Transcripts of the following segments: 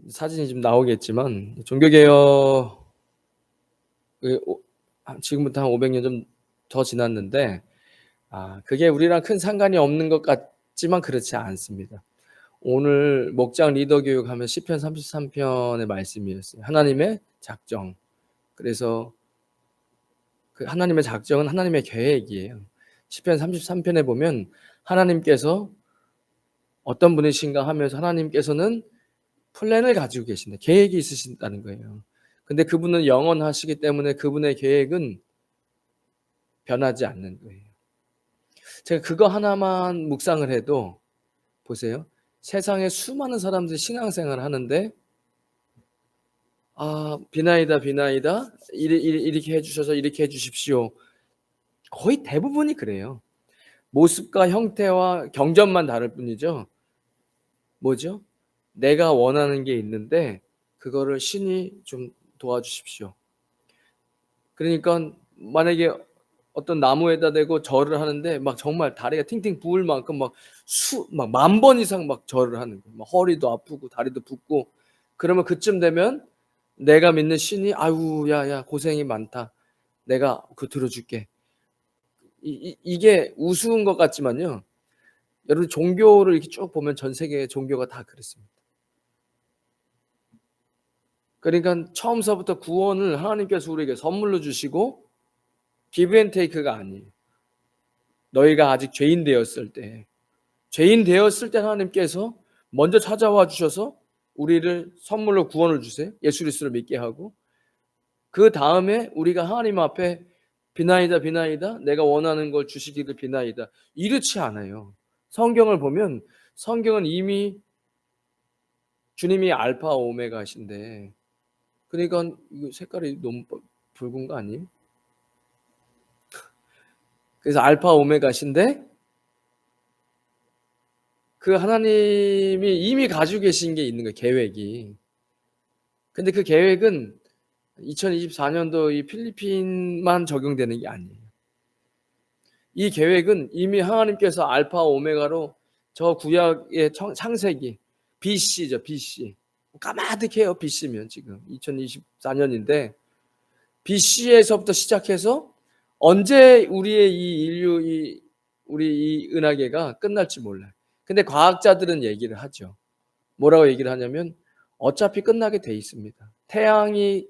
사진이 좀 나오겠지만 종교개혁 지금부터 한 500년 좀 더 지났는데 그게 우리랑 큰 상관이 없는 것 같지만 그렇지 않습니다. 오늘 목장 리더 교육하면 시편 33편의 말씀이었어요. 하나님의 작정. 그래서 그 하나님의 작정은 하나님의 계획이에요. 시편 33편에 보면 하나님께서 어떤 분이신가 하면서 하나님께서는 플랜을 가지고 계신다. 계획이 있으신다는 거예요. 근데 그분은 영원하시기 때문에 그분의 계획은 변하지 않는 거예요. 제가 그거 하나만 묵상을 해도 보세요. 세상에 수많은 사람들이 신앙생활을 하는데 비나이다 비나이다 이렇게 해주셔서 이렇게 해주십시오. 거의 대부분이 그래요. 모습과 형태와 경전만 다를 뿐이죠. 뭐죠? 내가 원하는 게 있는데 그거를 신이 좀 도와주십시오. 그러니까 만약에 어떤 나무에다 대고 절을 하는데 막 정말 다리가 팅팅 부을 만큼 막 10,000번 이상 막 절을 하는 거예요. 막 허리도 아프고 다리도 붓고. 그러면 그쯤 되면 내가 믿는 신이 아유 야야 고생이 많다. 내가 그거 들어줄게. 이게 우스운 것 같지만요. 여러분 종교를 이렇게 쭉 보면 전 세계의 종교가 다 그렇습니다. 그러니까 처음서부터 구원을 하나님께서 우리에게 선물로 주시고 기브 앤 테이크가 아니에요. 너희가 아직 죄인 되었을 때 하나님께서 먼저 찾아와 주셔서 우리를 선물로 구원을 주세요. 예수 그리스도를 믿게 하고 그 다음에 우리가 하나님 앞에 비나이다 비나이다 내가 원하는 걸 주시기를 비나이다 이렇지 않아요. 성경을 보면 성경은 이미 주님이 알파 오메가신데 그러니까 이거 색깔이 너무 붉은 거 아니에요? 그래서 알파 오메가신데 그 하나님이 이미 가지고 계신 게 있는 거예요. 계획이. 근데 그 계획은 2024년도 이 필리핀만 적용되는 게 아니에요. 이 계획은 이미 하나님께서 알파 오메가로 저 구약의 창세기 BC죠. BC. 까마득해요. BC면 지금 2024년인데 BC에서부터 시작해서 언제 우리의 이 인류 우리 이 은하계가 끝날지 몰라요. 근데 과학자들은 얘기를 하죠. 뭐라고 얘기를 하냐면 어차피 끝나게 돼 있습니다. 태양이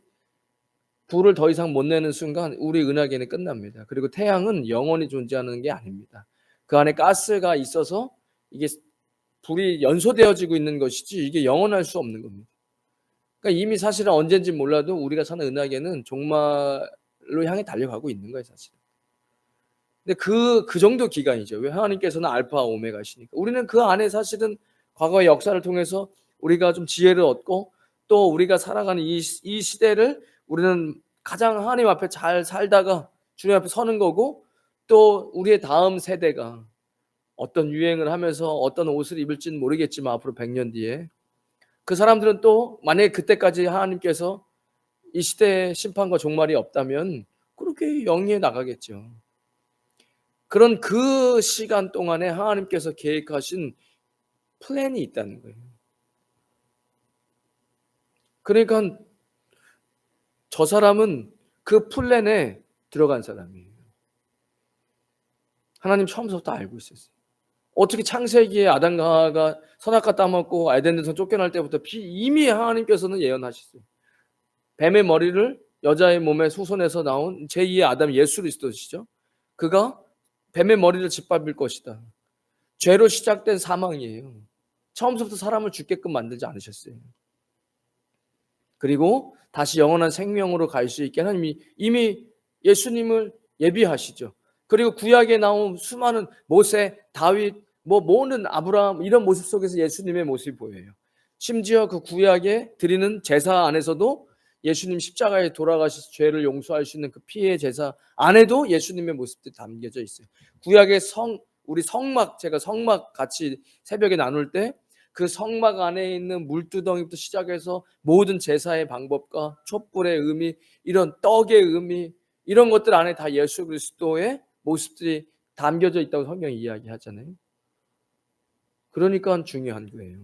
불을 더 이상 못 내는 순간 우리 은하계는 끝납니다. 그리고 태양은 영원히 존재하는 게 아닙니다. 그 안에 가스가 있어서 이게 불이 연소되어지고 있는 것이지 이게 영원할 수 없는 겁니다. 그러니까 이미 사실은 언젠지 몰라도 우리가 사는 은하계는 종말로 향해 달려가고 있는 거예요, 사실. 근데 그 정도 기간이죠. 왜 하나님께서는 알파 오메가시니까. 우리는 그 안에 사실은 과거의 역사를 통해서 우리가 좀 지혜를 얻고 또 우리가 살아가는 이 시대를 우리는 가장 하나님 앞에 잘 살다가 주님 앞에 서는 거고 또 우리의 다음 세대가 어떤 유행을 하면서 어떤 옷을 입을지는 모르겠지만 앞으로 100년 뒤에 그 사람들은 또 만약에 그때까지 하나님께서 이 시대의 심판과 종말이 없다면 그렇게 영위해 나가겠죠. 그런 그 시간 동안에 하나님께서 계획하신 플랜이 있다는 거예요. 그러니까 저 사람은 그 플랜에 들어간 사람이에요. 하나님 처음부터 알고 있었어요. 어떻게 창세기에 아담과 하와가 선악과 따먹고 에덴에서 쫓겨날 때부터 이미 하나님께서는 예언하셨어요. 뱀의 머리를 여자의 몸에 후손에서 나온 제2의 아담 예수 그리스도시죠. 그가 뱀의 머리를 짓밟을 것이다. 죄로 시작된 사망이에요. 처음부터 사람을 죽게끔 만들지 않으셨어요. 그리고 다시 영원한 생명으로 갈 수 있게 하나님이 이미 예수님을 예비하시죠. 그리고 구약에 나온 수많은 모세, 다윗, 모든 아브라함 이런 모습 속에서 예수님의 모습이 보여요. 심지어 그 구약에 드리는 제사 안에서도 예수님 십자가에 돌아가셔서 죄를 용서할 수 있는 그 피의 제사 안에도 예수님의 모습들이 담겨져 있어요. 구약의 우리 성막, 제가 성막 같이 새벽에 나눌 때 그 성막 안에 있는 물두덩이부터 시작해서 모든 제사의 방법과 촛불의 의미, 이런 떡의 의미, 이런 것들 안에 다 예수 그리스도의 모습들이 담겨져 있다고 성경이 이야기하잖아요. 그러니까 중요한 거예요.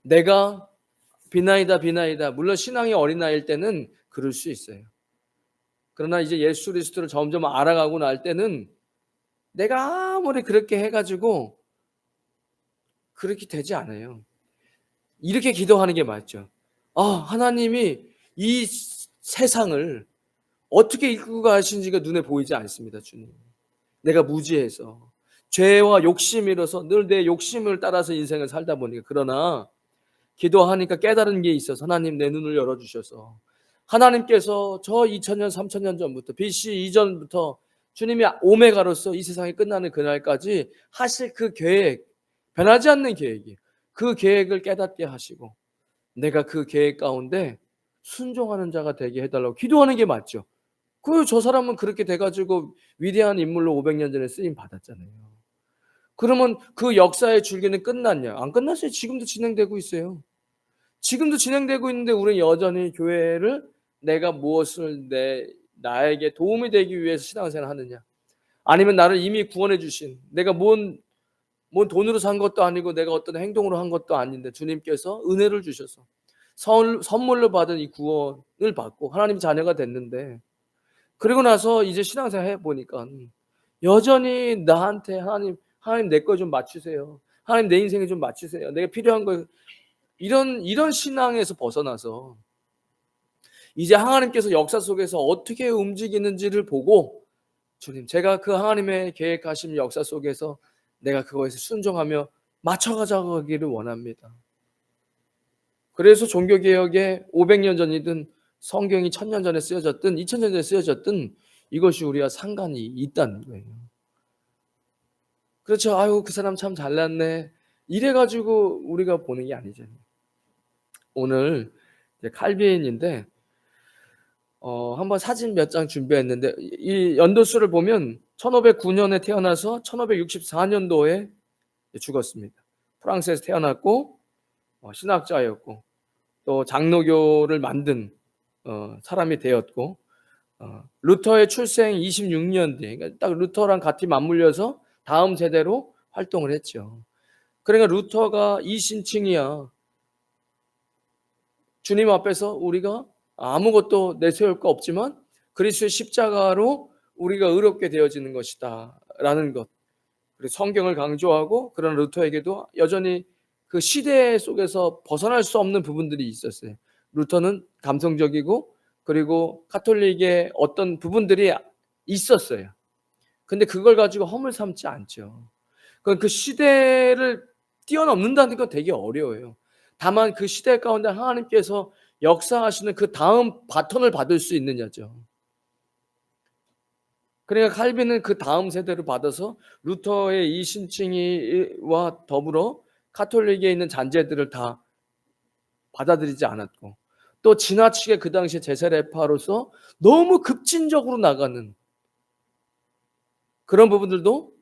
내가 비나이다, 비나이다. 물론 신앙이 어린아이일 때는 그럴 수 있어요. 그러나 이제 예수 그리스도를 점점 알아가고 날 때는 내가 아무리 그렇게 해가지고 그렇게 되지 않아요. 이렇게 기도하는 게 맞죠. 하나님이 이 세상을 어떻게 이끌고 가시는지가 눈에 보이지 않습니다, 주님. 내가 무지해서 죄와 욕심이라서 늘 내 욕심을 따라서 인생을 살다 보니까. 그러나 기도하니까 깨달은 게 있어서 하나님 내 눈을 열어주셔서 하나님께서 저 2000년 3000년 전부터 BC 이전부터 주님이 오메가로서 이 세상이 끝나는 그날까지 하실 그 계획, 변하지 않는 계획이, 그 계획을 깨닫게 하시고 내가 그 계획 가운데 순종하는 자가 되게 해달라고 기도하는 게 맞죠. 저 사람은 그렇게 돼가지고 위대한 인물로 500년 전에 쓰임 받았잖아요. 그러면 그 역사의 줄기는 끝났냐? 안 끝났어요. 지금도 진행되고 있어요. 지금도 진행되고 있는데 우리는 여전히 교회를 내가 무엇을 나에게 도움이 되기 위해서 신앙생활을 하느냐? 아니면 나를 이미 구원해 주신, 내가 뭔 돈으로 산 것도 아니고 내가 어떤 행동으로 한 것도 아닌데 주님께서 은혜를 주셔서 선물로 받은 이 구원을 받고 하나님 자녀가 됐는데, 그리고 나서 이제 신앙생활 해보니까 여전히 나한테 하나님 내 거 좀 맞추세요. 하나님 내 인생에 좀 맞추세요. 내가 필요한 거, 이런 신앙에서 벗어나서 이제 하나님께서 역사 속에서 어떻게 움직이는지를 보고, 주님, 제가 그 하나님의 계획하신 역사 속에서 내가 그거에서 순종하며 맞춰가자기를 원합니다. 그래서 종교개혁에 500년 전이든 성경이 1000년 전에 쓰여졌든 2000년 전에 쓰여졌든 이것이 우리와 상관이 있다는 거예요. 그렇죠. 아유, 그 사람 참 잘났네, 이래가지고 우리가 보는 게 아니잖아요. 오늘 칼빈인데 한번 사진 몇 장 준비했는데 이 연도수를 보면 1509년에 태어나서 1564년도에 죽었습니다. 프랑스에서 태어났고 신학자였고 또 장로교를 만든 사람이 되었고, 루터의 출생 26년 뒤에, 그러니까 딱 루터랑 같이 맞물려서 다음 세대로 활동을 했죠. 그러니까 루터가 이신층이야. 주님 앞에서 우리가 아무것도 내세울 거 없지만 그리스도의 십자가로 우리가 의롭게 되어지는 것이다 라는 것, 그리고 성경을 강조하고, 그런 루터에게도 여전히 그 시대 속에서 벗어날 수 없는 부분들이 있었어요. 루터는 감성적이고 그리고 카톨릭의 어떤 부분들이 있었어요. 근데 그걸 가지고 허물 삼지 않죠. 그 시대를 뛰어넘는다는 건 되게 어려워요. 다만 그 시대 가운데 하나님께서 역사하시는 그 다음 바톤을 받을 수 있느냐죠. 그러니까 칼빈은 그 다음 세대를 받아서 루터의 이 신칭이와 더불어 카톨릭에 있는 잔재들을 다 받아들이지 않았고, 또 지나치게 그 당시에 제세례파로서 너무 급진적으로 나가는 그런 부분들도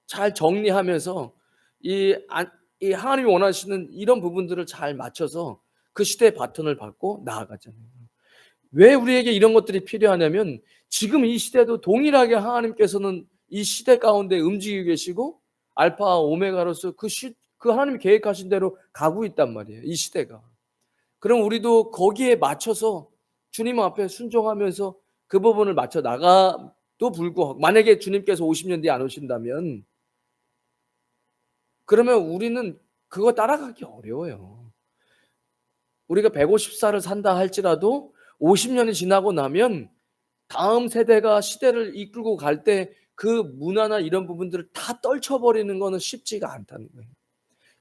잘 정리하면서 이 하나님이 원하시는 이런 부분들을 잘 맞춰서 그 시대의 바톤을 받고 나아가잖아요. 왜 우리에게 이런 것들이 필요하냐면 지금 이 시대도 동일하게 하나님께서는 이 시대 가운데 움직이고 계시고 알파 오메가로서 그 하나님이 계획하신 대로 가고 있단 말이에요, 이 시대가. 그럼 우리도 거기에 맞춰서 주님 앞에 순종하면서 그 부분을 맞춰 나가도 불구하고, 만약에 주님께서 50년 뒤에 안 오신다면 그러면 우리는 그거 따라가기 어려워요. 우리가 150살을 산다 할지라도 50년이 지나고 나면 다음 세대가 시대를 이끌고 갈 때 그 문화나 이런 부분들을 다 떨쳐버리는 거는 쉽지가 않다는 거예요.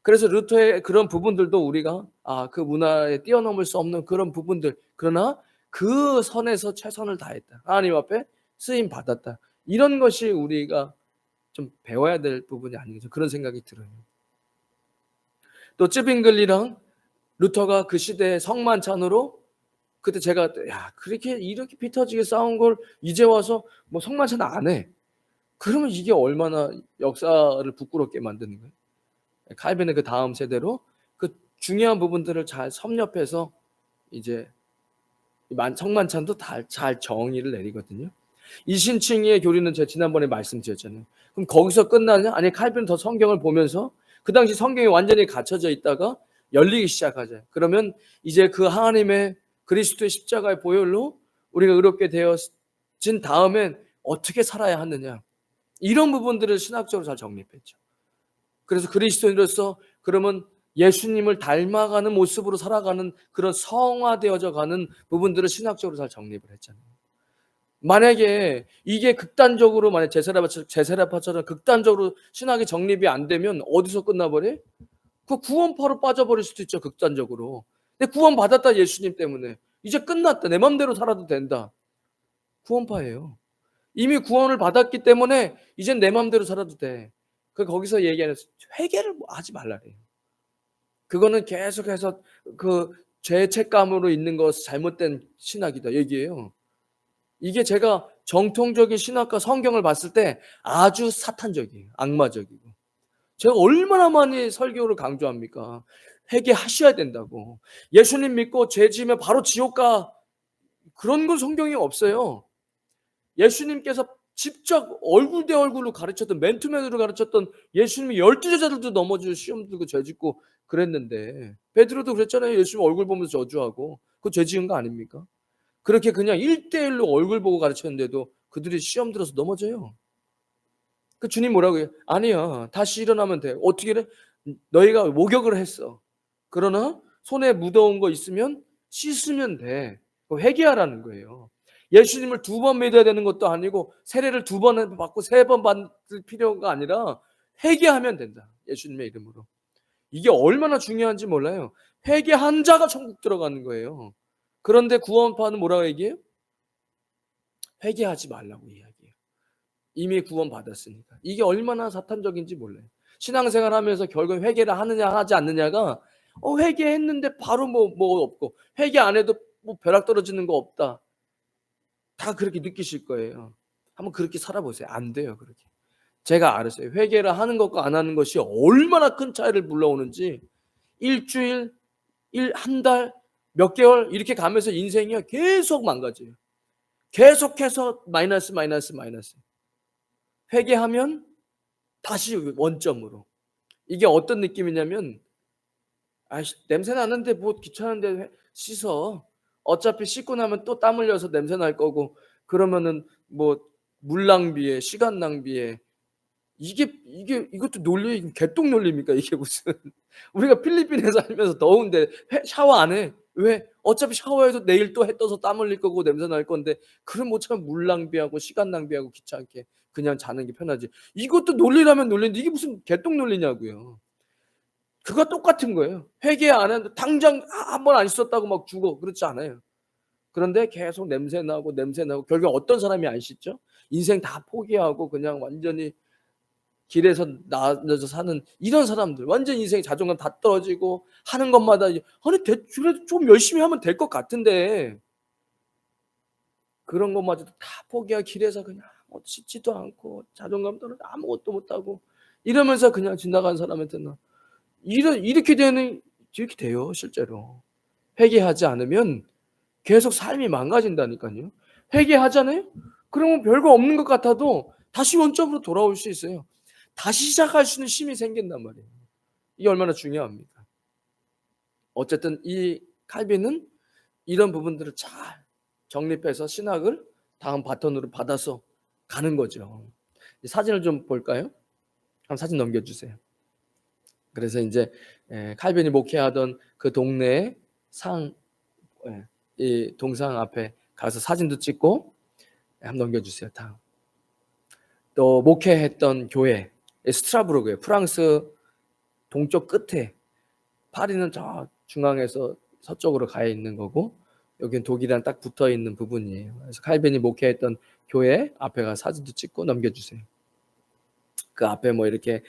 그래서 루터의 그런 부분들도 우리가 그 문화에 뛰어넘을 수 없는 그런 부분들, 그러나 그 선에서 최선을 다했다, 하나님 앞에 쓰임 받았다, 이런 것이 우리가 좀 배워야 될 부분이 아니겠죠. 그런 생각이 들어요. 또 쯔빙글리랑 루터가 그 시대의 성만찬으로, 그때 제가 그렇게 이렇게 피 터지게 싸운 걸 이제 와서 뭐 성만찬 안 해, 그러면 이게 얼마나 역사를 부끄럽게 만드는 거예요. 칼빈은 그 다음 세대로 그 중요한 부분들을 잘 섭렵해서 이제 성만찬도 잘 정의를 내리거든요. 이신칭의 교리는 제가 지난번에 말씀드렸잖아요. 그럼 거기서 끝나냐? 아니, 칼빈은 더 성경을 보면서 그 당시 성경이 완전히 갇혀져 있다가 열리기 시작하죠. 그러면 이제 그 하나님의 그리스도의 십자가의 보혈로 우리가 의롭게 되어진 다음엔 어떻게 살아야 하느냐, 이런 부분들을 신학적으로 잘 정립했죠. 그래서 그리스도인으로서 그러면 예수님을 닮아가는 모습으로 살아가는 그런 성화되어져 가는 부분들을 신학적으로 잘 정립을 했잖아요. 만약에 이게 극단적으로 만약 제세라파처럼 극단적으로 신학이 정립이 안 되면 어디서 끝나버려? 그 구원파로 빠져버릴 수도 있죠, 극단적으로. 근데 구원 받았다, 예수님 때문에. 이제 끝났다. 내 맘대로 살아도 된다. 구원파예요. 이미 구원을 받았기 때문에 이젠 내 맘대로 살아도 돼. 거기서 얘기하는 회개를 하지 말라래요. 그거는 계속해서 그 죄책감으로 있는 것, 잘못된 신학이다 얘기예요. 이게 제가 정통적인 신학과 성경을 봤을 때 아주 사탄적이에요. 악마적이고. 제가 얼마나 많이 설교를 강조합니까? 회개하셔야 된다고. 예수님 믿고 죄 지으면 바로 지옥 가. 그런 건 성경에 없어요. 예수님께서 직접 얼굴 대 얼굴로 가르쳤던, 맨투맨으로 가르쳤던 예수님이 12제자들도 넘어지고 시험 들고 죄 짓고 그랬는데, 베드로도 그랬잖아요. 예수님 얼굴 보면서 저주하고. 그거 죄 지은 거 아닙니까? 그렇게 그냥 1대1로 얼굴 보고 가르쳤는데도 그들이 시험 들어서 넘어져요. 그 주님 뭐라고 해요? 아니야, 다시 일어나면 돼. 어떻게 그래? 너희가 목욕을 했어. 그러나 손에 묻어온 거 있으면 씻으면 돼. 회개하라는 거예요. 예수님을 2번 믿어야 되는 것도 아니고 세례를 2번 받고 3번 받을 필요가 아니라 회개하면 된다, 예수님의 이름으로. 이게 얼마나 중요한지 몰라요. 회개한 자가 천국 들어가는 거예요. 그런데 구원파는 뭐라고 얘기해요? 회개하지 말라고 이야기해요. 이미 구원받았으니까. 이게 얼마나 사탄적인지 몰라요. 신앙생활 하면서 결국 회개를 하느냐 하지 않느냐가, 회개했는데 바로 뭐 없고, 회개 안 해도 뭐 벼락 떨어지는 거 없다, 다 그렇게 느끼실 거예요. 한번 그렇게 살아보세요. 안 돼요, 그렇게. 제가 알았어요. 회개를 하는 것과 안 하는 것이 얼마나 큰 차이를 불러오는지. 일주일, 한 달, 몇 개월 이렇게 가면서 인생이 계속 망가져요. 계속해서 마이너스. 회개하면 다시 원점으로. 이게 어떤 느낌이냐면, 냄새 나는데 뭐 귀찮은데 씻어. 어차피 씻고 나면 또 땀 흘려서 냄새 날 거고, 그러면은 뭐 물 낭비에, 시간 낭비에. 이것도 논리, 개똥 논리입니까? 이게 무슨. 우리가 필리핀에 살면서 더운데 샤워 안 해. 왜? 어차피 샤워해도 내일 또 해 떠서 땀 흘릴 거고 냄새 날 건데, 그럼 뭐처럼 물 낭비하고 시간 낭비하고 귀찮게 그냥 자는 게 편하지. 이것도 논리라면 논리인데 이게 무슨 개똥 논리냐고요. 그거 똑같은 거예요. 회개 안 해도 당장 한 번 안 씻었다고 막 죽어, 그렇지 않아요. 그런데 계속 냄새 나고 결국 어떤 사람이 안 씻죠? 인생 다 포기하고 그냥 완전히 길에서 나눠서 사는 이런 사람들, 완전 인생의 자존감 다 떨어지고 하는 것마다 아니 그래도 좀 열심히 하면 될 것 같은데, 그런 것마저도 다 포기하고 길에서 그냥 아무것도 씻지도 않고 자존감 떨어져 아무것도 못하고 이러면서 그냥 지나가는 사람한테는 이렇게 돼요, 실제로. 회개하지 않으면 계속 삶이 망가진다니까요. 회개하잖아요? 그러면 별거 없는 것 같아도 다시 원점으로 돌아올 수 있어요. 다시 시작할 수 있는 힘이 생긴단 말이에요. 이게 얼마나 중요합니까? 어쨌든 이 칼빈은 이런 부분들을 잘 정립해서 신학을 다음 바톤으로 받아서 가는 거죠. 사진을 좀 볼까요? 한번 사진 넘겨주세요. 그래서 이제 칼빈이 목회하던 그 동네의 이 동상 앞에 가서 사진도 찍고, 한번 넘겨주세요. 다음. 또 목회했던 교회, 스트라스부르크예요. 프랑스 동쪽 끝에, 파리는 저 중앙에서 서쪽으로 가 있는 거고, 여기는 독일이랑 딱 붙어 있는 부분이에요. 그래서 칼빈이 목회했던 교회 앞에 가서 사진도 찍고 넘겨주세요. 그 앞에 뭐 이렇게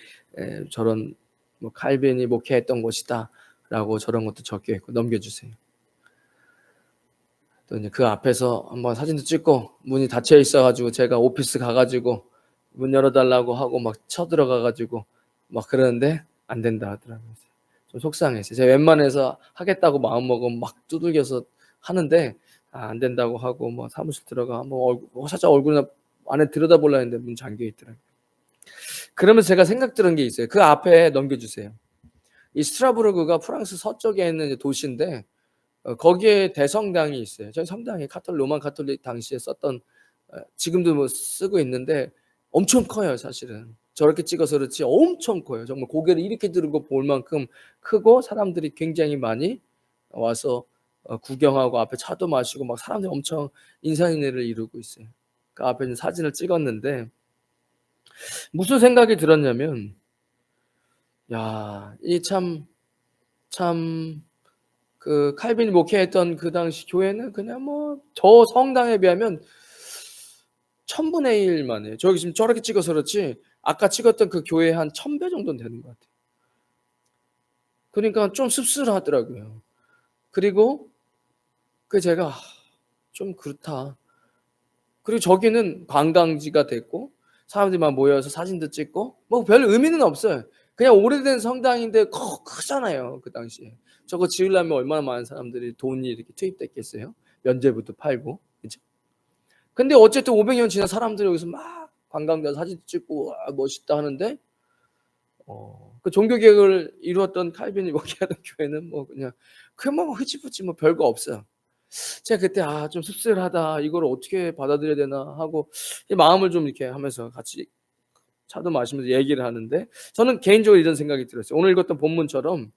저런 뭐 칼빈이 목회했던 곳이다라고 저런 것도 적혀 있고 넘겨주세요. 또 이제 그 앞에서 한번 사진도 찍고, 문이 닫혀 있어가지고 제가 오피스 가가지고 문 열어달라고 하고 막 쳐들어가가지고 막 그러는데 안 된다 하더라고요. 좀 속상했어요. 제가 웬만해서 하겠다고 마음먹으면 막 두들겨서 하는데 안 된다고 하고 뭐 사무실 들어가 한번 살짝 얼굴이나 안에 들여다보려 했는데 문 잠겨 있더라고요. 그러면서 제가 생각 들은 게 있어요. 그 앞에 넘겨주세요. 이 스트라스부르크가 프랑스 서쪽에 있는 이제 도시인데 거기에 대성당이 있어요. 저희 성당이 로만 가톨릭 당시에 썼던, 지금도 뭐 쓰고 있는데 엄청 커요 사실은. 저렇게 찍어서 그렇지 엄청 커요. 정말 고개를 이렇게 들고 볼 만큼 크고 사람들이 굉장히 많이 와서 구경하고 앞에 차도 마시고 막 사람들이 엄청 인산인해를 이루고 있어요. 그 앞에 있는 사진을 찍었는데 무슨 생각이 들었냐면, 야, 이 참 그 칼빈이 목회했던 그 당시 교회는 그냥 뭐 저 성당에 비하면 1000분의 1만 해요. 저기 지금 저렇게 찍어서 그렇지 아까 찍었던 그 교회 한 1000배 정도는 되는 것 같아요. 그러니까 좀 씁쓸하더라고요. 그리고 제가 좀 그렇다. 그리고 저기는 관광지가 됐고 사람들이 막 모여서 사진도 찍고 뭐 별 의미는 없어요. 그냥 오래된 성당인데 크잖아요 그 당시에. 저거 지으려면 얼마나 많은 사람들이 돈이 이렇게 투입됐겠어요. 면죄부도 팔고. 그죠? 근데 어쨌든 500년 지난 사람들이 여기서 막 관광자 사진 찍고 와 멋있다 하는데 그 종교 개혁을 이루었던 칼빈이 목회하던 교회는 뭐 그냥 뭐 흐지부지 뭐 별거 없어요. 제가 그때 '아 좀 씁쓸하다. 이걸 어떻게 받아들여야 되나.' 하고 이 마음을 좀 이렇게 하면서 같이 차도 마시면서 얘기를 하는데 저는 개인적으로 이런 생각이 들었어요. 오늘 읽었던 본문처럼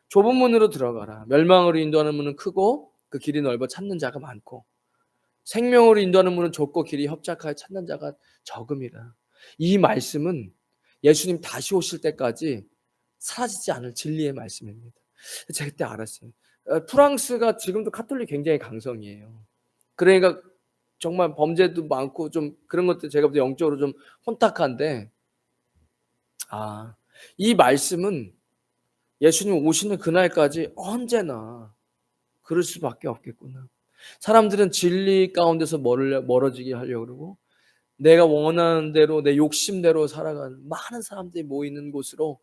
좁은 문으로 들어가라. 멸망으로 인도하는 문은 크고 그 길이 넓어 찾는 자가 많고 생명으로 인도하는 문은 좁고 길이 협착하여 찾는 자가 적음이라. 이 말씀은 예수님 다시 오실 때까지 사라지지 않을 진리의 말씀입니다. 제가 그때 알았어요. 프랑스가 지금도 카톨릭 굉장히 강성이에요. 그러니까 정말 범죄도 많고 좀 그런 것들 제가 볼 때 영적으로 좀 혼탁한데, 이 말씀은 예수님 오시는 그날까지 언제나 그럴 수밖에 없겠구나. 사람들은 진리 가운데서 멀어지게 하려고 그러고 내가 원하는 대로 내 욕심대로 살아가는 많은 사람들이 모이는 곳으로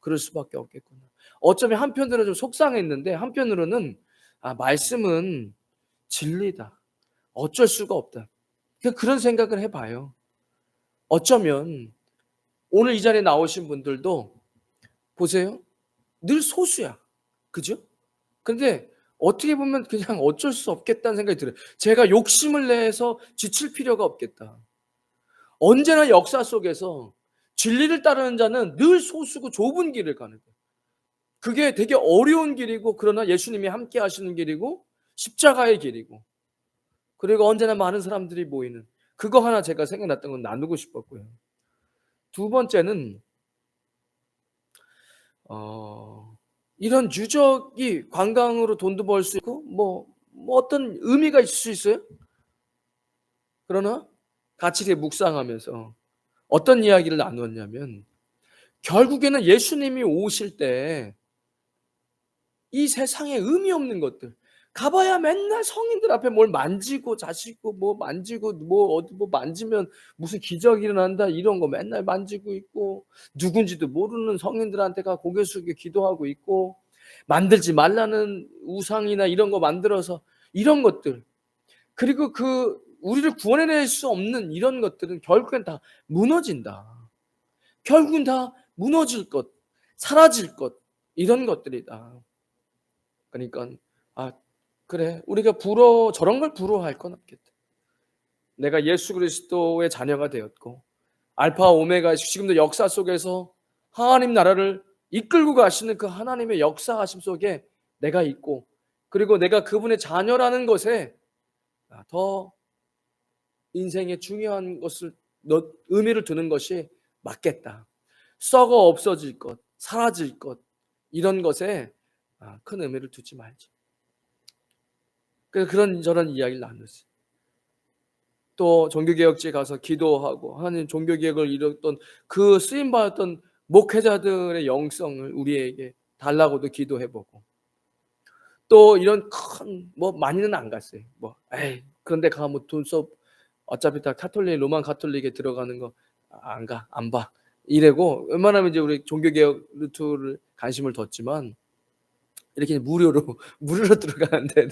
그럴 수밖에 없겠구나. 어쩌면 한편으로는 좀 속상했는데 한편으로는 말씀은 진리다. 어쩔 수가 없다. 그런 생각을 해봐요. 어쩌면 오늘 이 자리에 나오신 분들도 보세요. 늘 소수야. 그죠? 근데 어떻게 보면 그냥 어쩔 수 없겠다는 생각이 들어요. 제가 욕심을 내서 지칠 필요가 없겠다. 언제나 역사 속에서 진리를 따르는 자는 늘 소수고 좁은 길을 가는 거예요. 그게 되게 어려운 길이고 그러나 예수님이 함께 하시는 길이고 십자가의 길이고 그리고 언제나 많은 사람들이 모이는 그거 하나 제가 생각났던 건 나누고 싶었고요. 두 번째는 이런 유적이 관광으로 돈도 벌 수 있고 뭐 어떤 의미가 있을 수 있어요. 그러나 같이 이렇게 묵상하면서 어떤 이야기를 나누었냐면 결국에는 예수님이 오실 때 이 세상에 의미 없는 것들 가봐야 맨날 성인들 앞에 뭘 만지고 자시고 뭐 만지고 뭐 어디 뭐 만지면 무슨 기적이 일어난다 이런 거 맨날 만지고 있고 누군지도 모르는 성인들한테 가 고개 숙여 기도하고 있고 만들지 말라는 우상이나 이런 거 만들어서 이런 것들 그리고 우리를 구원해낼 수 없는 이런 것들은 결국엔 다 무너진다. 결국은 다 무너질 것, 사라질 것 이런 것들이다. 그러니까 그래 우리가 저런 걸 부러워할 건 없겠다. 내가 예수 그리스도의 자녀가 되었고 알파 오메가 지금도 역사 속에서 하나님 나라를 이끌고 가시는 그 하나님의 역사하심 속에 내가 있고 그리고 내가 그분의 자녀라는 것에 더 인생의 중요한 것을 의미를 두는 것이 맞겠다. 썩어 없어질 것, 사라질 것 이런 것에 큰 의미를 두지 말자. 그래서 그런저런 이야기를 나눴어요. 또 종교개혁지에 가서 기도하고 하나님 종교개혁을 이뤘던 그 쓰임받았던 목회자들의 영성을 우리에게 달라고도 기도해보고 또 이런 큰 많이는 안 갔어요. 에이 그런데 가면 돈 써 어차피 다 로만 가톨릭에 들어가는 거 안 봐. 이래고 웬만하면 이제 우리 종교개혁 루트를 관심을 뒀지만 이렇게 무료로 들어가는 데는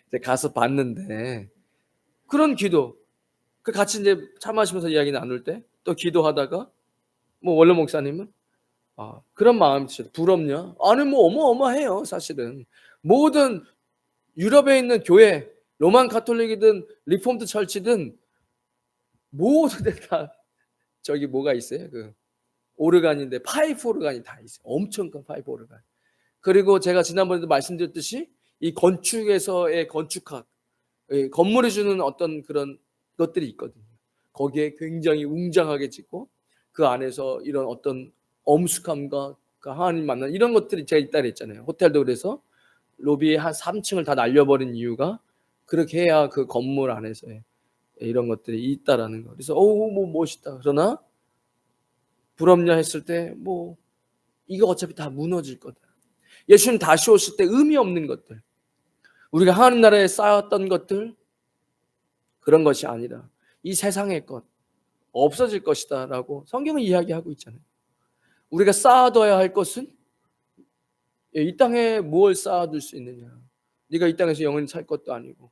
이제 가서 봤는데 그런 기도 같이 이제 차 마시면서 이야기 나눌 때 또 기도하다가 원로 목사님은 그런 마음이 있어요. 부럽냐? 아니 뭐 어마어마해요 사실은. 모든 유럽에 있는 교회, 로만 가톨릭이든 리폼드 철치든 모두 다 저기 뭐가 있어요? 그 오르간인데 파이프 오르간이 다 있어요. 엄청 큰 파이프 오르간. 그리고 제가 지난번에도 말씀드렸듯이 이 건축에서의 건축학, 건물이 주는 어떤 그런 것들이 있거든요. 거기에 굉장히 웅장하게 짓고 그 안에서 이런 어떤 엄숙함과 그 하나님 만나는 이런 것들이 제가 있다 그랬잖아요. 호텔도 그래서 로비의 한 3층을 다 날려버린 이유가 그렇게 해야 그 건물 안에서의 이런 것들이 있다라는 거. 그래서 뭐 멋있다. 그러나 부럽냐 했을 때 뭐 이거 어차피 다 무너질 거다. 예수님 다시 오실 때 의미 없는 것들, 우리가 하나님 나라에 쌓았던 것들, 그런 것이 아니라 이 세상의 것 없어질 것이다라고 성경은 이야기하고 있잖아요. 우리가 쌓아둬야 할 것은 이 땅에 무엇을 쌓아둘 수 있느냐. 네가 이 땅에서 영원히 살 것도 아니고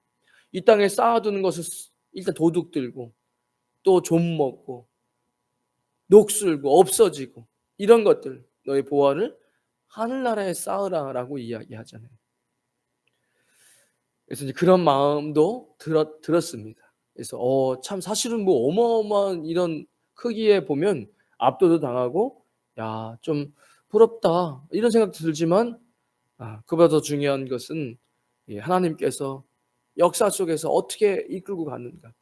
이 땅에 쌓아두는 것을 일단 도둑 들고 또 좀 먹고 녹슬고 없어지고 이런 것들, 너의 보화를 하늘나라에 쌓으라라고 이야기하잖아요. 그래서 이제 그런 마음도 들었습니다. 그래서 참 사실은 뭐 어마어마한 이런 크기에 보면 압도도 당하고 야, 좀 부럽다 이런 생각도 들지만 그보다 더 중요한 것은 하나님께서 역사 속에서 어떻게 이끌고 가는가.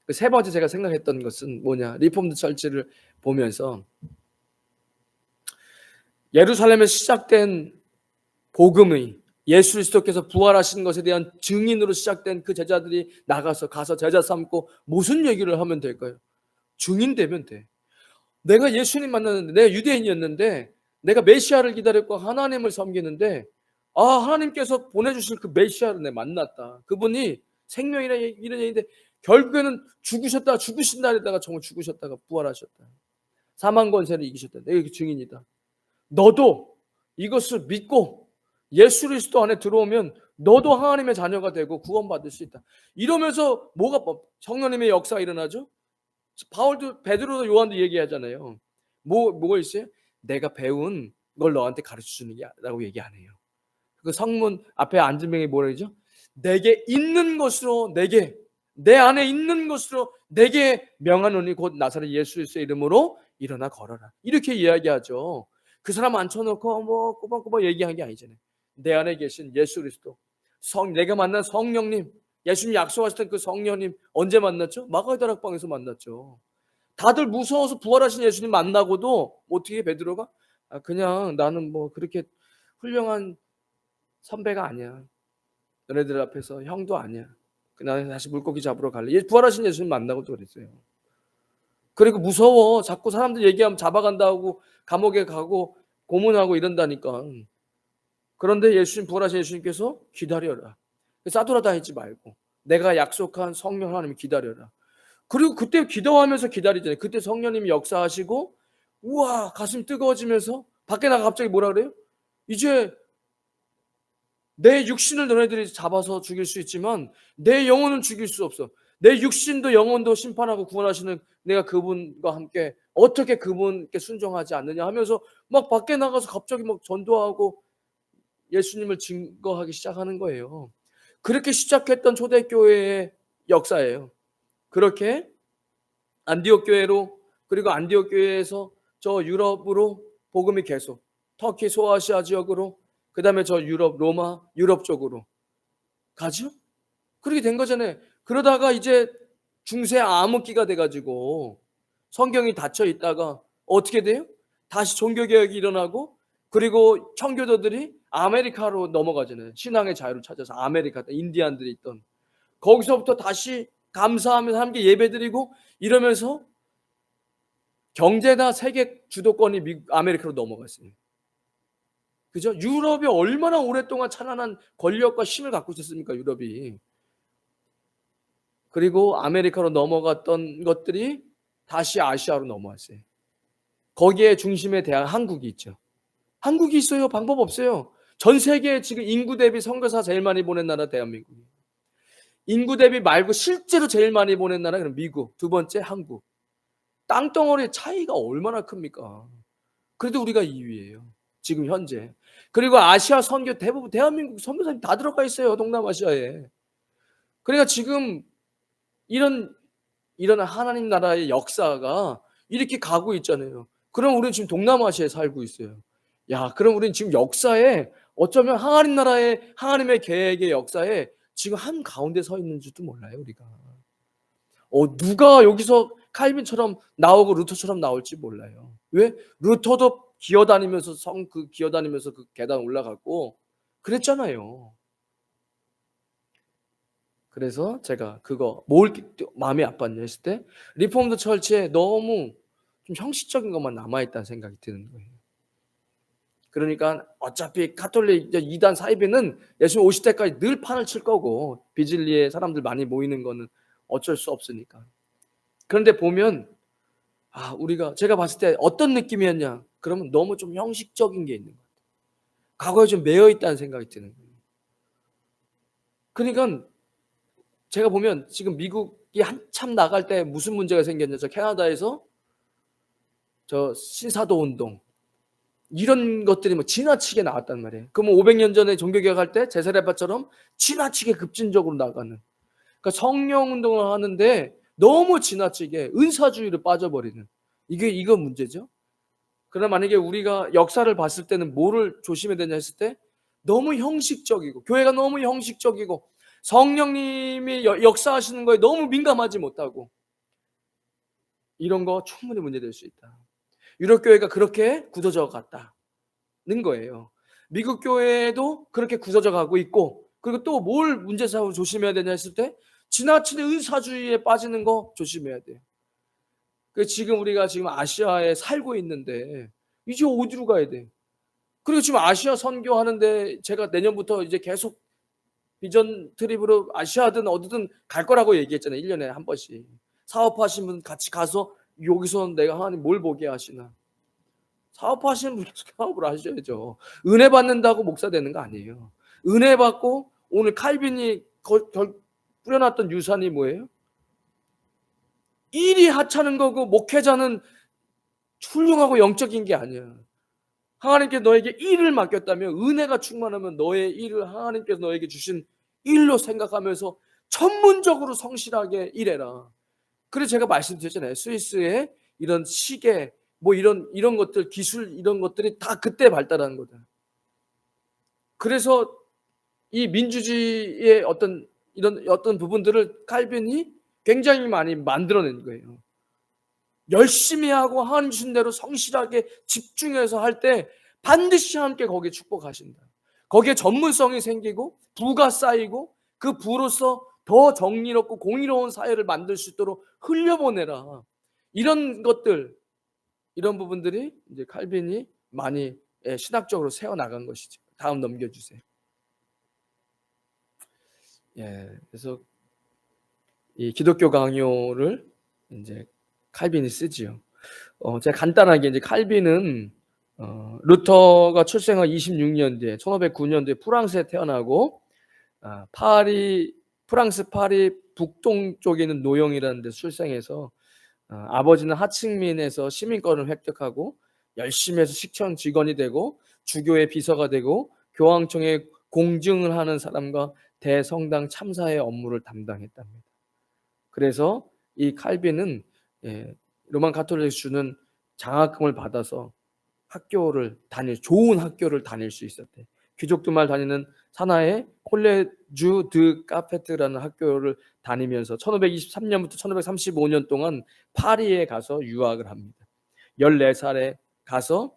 그 세 번째 제가 생각했던 것은 뭐냐, 리폼드 철치를 보면서 예루살렘에 시작된 복음의 예수 그리스도께서 부활하신 것에 대한 증인으로 시작된 그 제자들이 가서 제자 삼고 무슨 얘기를 하면 될까요? 증인 되면 돼. 내가 예수님 만났는데, 내가 유대인이었는데 내가 메시아를 기다렸고 하나님을 섬기는데 하나님께서 보내주실 그 메시아를 내가 만났다. 그분이 생명이라 이런 얘기인데 결국에는 죽으신다 했다가 정말 죽으셨다가 부활하셨다. 사망 권세를 이기셨다. 내가 그 증인이다. 너도 이것을 믿고 예수 그리스도 안에 들어오면 너도 하나님의 자녀가 되고 구원받을 수 있다. 이러면서 뭐가 성령님의 역사가 일어나죠? 베드로도 요한도 얘기하잖아요. 뭐가 있어요? 내가 배운 걸 너한테 가르쳐 주는 게라고 얘기 안 해요. 그 성문 앞에 앉은 명이 뭐라 그러죠? 내게 있는 것으로 내 안에 있는 것으로 내게 명하노니 곧 나사렛 예수 그리스도의 이름으로 일어나 걸어라. 이렇게 이야기하죠. 그 사람 앉혀놓고 뭐 꼬박꼬박 얘기한 게 아니잖아요. 내 안에 계신 예수 그리스도, 내가 만난 성령님, 예수님 약속하셨던 그 성령님 언제 만났죠? 마가다락방에서 만났죠. 다들 무서워서 부활하신 예수님 만나고도 어떻게 베드로가 그냥 나는 뭐 그렇게 훌륭한 선배가 아니야. 너네들 앞에서 형도 아니야. 나는 다시 물고기 잡으러 갈래. 부활하신 예수님 만나고도 그랬어요. 그리고 무서워. 자꾸 사람들 얘기하면 잡아간다고 감옥에 가고 고문하고 이런다니까. 그런데 예수님, 부활하신 예수님께서 기다려라. 싸돌아다니지 말고 내가 약속한 성령 하나님 기다려라. 그리고 그때 기도하면서 기다리잖아요. 그때 성령님이 역사하시고 우와 가슴 뜨거워지면서 밖에 나가 갑자기 뭐라 그래요? 이제 내 육신을 너네들이 잡아서 죽일 수 있지만 내 영혼은 죽일 수 없어. 내 육신도 영혼도 심판하고 구원하시는 내가 그분과 함께 어떻게 그분께 순종하지 않느냐 하면서 막 밖에 나가서 갑자기 막 전도하고 예수님을 증거하기 시작하는 거예요. 그렇게 시작했던 초대교회의 역사예요. 그렇게 안디옥 교회로, 그리고 안디옥 교회에서 저 유럽으로 복음이 계속 터키 소아시아 지역으로, 그 다음에 저 유럽 로마 유럽 쪽으로 가죠. 그렇게 된 거잖아요. 그러다가 이제 중세 암흑기가 돼가지고 성경이 닫혀 있다가 어떻게 돼요? 다시 종교개혁이 일어나고 그리고 청교도들이 아메리카로 넘어가잖아요. 신앙의 자유를 찾아서 아메리카, 인디안들이 있던 거기서부터 다시 감사하면서 함께 예배드리고 이러면서 경제나 세계 주도권이 아메리카로 넘어갔어요. 그죠? 유럽이 얼마나 오랫동안 찬란한 권력과 힘을 갖고 있었습니까? 유럽이. 그리고 아메리카로 넘어갔던 것들이 다시 아시아로 넘어왔어요. 거기에 중심에 대한 한국이 있죠. 한국이 있어요. 방법 없어요. 전 세계에 지금 인구 대비 선교사 제일 많이 보낸 나라 대한민국이에요. 인구 대비 말고 실제로 제일 많이 보낸 나라는 미국, 두 번째 한국. 땅덩어리 차이가 얼마나 큽니까? 그래도 우리가 2위예요. 지금 현재. 그리고 아시아 선교 대부분 대한민국 선교사님 다 들어가 있어요, 동남아시아에. 그러니까 지금 이런 하나님 나라의 역사가 이렇게 가고 있잖아요. 그럼 우리는 지금 동남아시아에 살고 있어요. 야, 그럼 우리는 지금 역사에 어쩌면 하나님 나라의 하나님의 계획의 역사에 지금 한가운데 서 있는지도 몰라요, 우리가. 누가 여기서 칼빈처럼 나오고 루터처럼 나올지 몰라요. 왜? 루터도 기어다니면서 기어다니면서 그 계단 올라갔고 그랬잖아요. 그래서 제가 그거 뭘 마음이 아팠냐 했을 때 리포먼드 처치에 너무 좀 형식적인 것만 남아 있다는 생각이 드는 거예요. 그러니까 어차피 가톨릭 이단 사이비는 예수님 오실 때까지 늘 판을 칠 거고 비질리에 사람들 많이 모이는 거는 어쩔 수 없으니까. 그런데 보면 우리가 제가 봤을 때 어떤 느낌이었냐? 그러면 너무 좀 형식적인 게 있는 거예요. 과거에 좀 매여 있다는 생각이 드는 거예요. 그러니까 제가 보면 지금 미국이 한참 나갈 때 무슨 문제가 생겼냐? 저 캐나다에서 저 신사도 운동 이런 것들이 뭐 지나치게 나왔단 말이에요. 그러면 500년 전에 종교개혁할 때 제사레파처럼 지나치게 급진적으로 나가는. 그러니까 성령 운동을 하는데 너무 지나치게 은사주의로 빠져버리는. 이거 문제죠. 그러나 만약에 우리가 역사를 봤을 때는 뭐를 조심해야 되냐 했을 때 너무 형식적이고 교회가 너무 형식적이고 성령님이 역사하시는 거에 너무 민감하지 못하고 이런 거 충분히 문제될 수 있다. 유럽 교회가 그렇게 굳어져 갔다는 거예요. 미국 교회도 그렇게 굳어져 가고 있고 그리고 또 뭘 문제사로 조심해야 되냐 했을 때 지나치게 은사주의에 빠지는 거 조심해야 돼요. 지금 우리가 지금 아시아에 살고 있는데 이제 어디로 가야 돼? 그리고 지금 아시아 선교하는데 제가 내년부터 이제 계속 비전 트립으로 아시아든 어디든 갈 거라고 얘기했잖아요. 1년에 한 번씩. 사업하신 분 같이 가서 여기서 내가 하나님 뭘 보게 하시나. 사업하시는 분 사업을 하셔야죠. 은혜 받는다고 목사 되는 거 아니에요. 은혜 받고 오늘 칼빈이 뿌려놨던 유산이 뭐예요? 일이 하찮은 거고 목회자는 훌륭하고 영적인 게 아니야. 하나님께 너에게 일을 맡겼다면 은혜가 충만하면 너의 일을 하나님께서 너에게 주신 일로 생각하면서 전문적으로 성실하게 일해라. 그래서 제가 말씀드렸잖아요. 스위스의 이런 시계 뭐 이런 것들 기술 이런 것들이 다 그때 발달한 거다. 그래서 이 민주주의의 어떤 부분들을 칼빈이 굉장히 많이 만들어낸 거예요. 열심히 하고 하나님 주신 대로 성실하게 집중해서 할 때 반드시 함께 거기에 축복하신다. 거기에 전문성이 생기고 부가 쌓이고 그 부로서 더 정의롭고 공의로운 사회를 만들 수 있도록 흘려보내라. 이런 것들, 이런 부분들이 이제 칼빈이 많이 신학적으로 세워나간 것이죠. 다음 넘겨주세요. 그래서 이 기독교 강요를 이제 칼빈이 쓰지요. 제가 간단하게 이제 칼빈은 루터가 출생한 26년 뒤에 1509년도에 프랑스에 태어나고 프랑스 파리 북동 쪽에 있는 노영이라는 데서 출생해서 아버지는 하층민에서 시민권을 획득하고 열심히 해서 식청 직원이 되고 주교의 비서가 되고 교황청에 공증을 하는 사람과 대성당 참사의 업무를 담당했답니다. 그래서 이 칼빈은 로만 가톨릭이 주는 장학금을 받아서 좋은 학교를 다닐 수 있었대. 귀족들만 다니는 산하의 콜레주 드 카페트라는 학교를 다니면서 1523년부터 1535년 동안 파리에 가서 유학을 합니다. 14살에 가서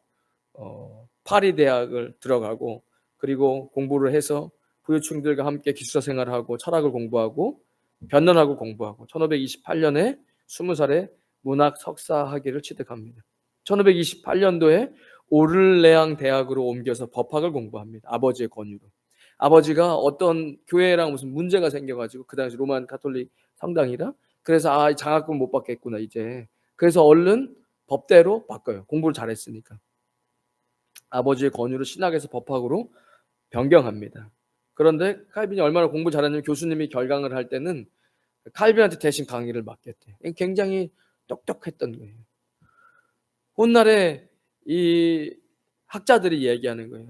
파리 대학을 들어가고 그리고 공부를 해서 부유층들과 함께 기숙사 생활을 하고 철학을 공부하고 변론하고 공부하고 1528년에 20살에 문학 석사 학위를 취득합니다. 1528년도에 오를레앙 대학으로 옮겨서 법학을 공부합니다. 아버지의 권유로. 아버지가 어떤 교회랑 무슨 문제가 생겨가지고 그 당시 로만 가톨릭 성당이라 그래서 장학금 못 받겠구나 이제. 그래서 얼른 법대로 바꿔요. 공부를 잘했으니까. 아버지의 권유로 신학에서 법학으로 변경합니다. 그런데 칼빈이 얼마나 공부 잘했냐면 교수님이 결강을 할 때는 칼빈한테 대신 강의를 맡겼대요. 굉장히 똑똑했던 거예요. 훗날에 이 학자들이 얘기하는 거예요.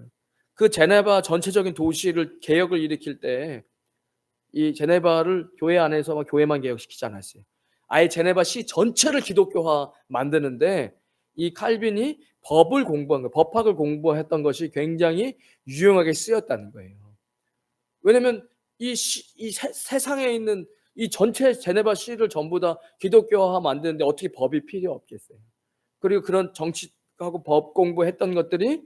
그 제네바 전체적인 도시를 개혁을 일으킬 때 이 제네바를 교회 안에서 교회만 개혁시키지 않았어요. 아예 제네바 시 전체를 기독교화 만드는데 이 칼빈이 법을 공부한 거, 법학을 공부했던 것이 굉장히 유용하게 쓰였다는 거예요. 왜냐면 이 세상에 있는 이 전체 제네바 시를 전부 다 기독교화 만드는데 어떻게 법이 필요 없겠어요. 그리고 그런 정치하고 법 공부했던 것들이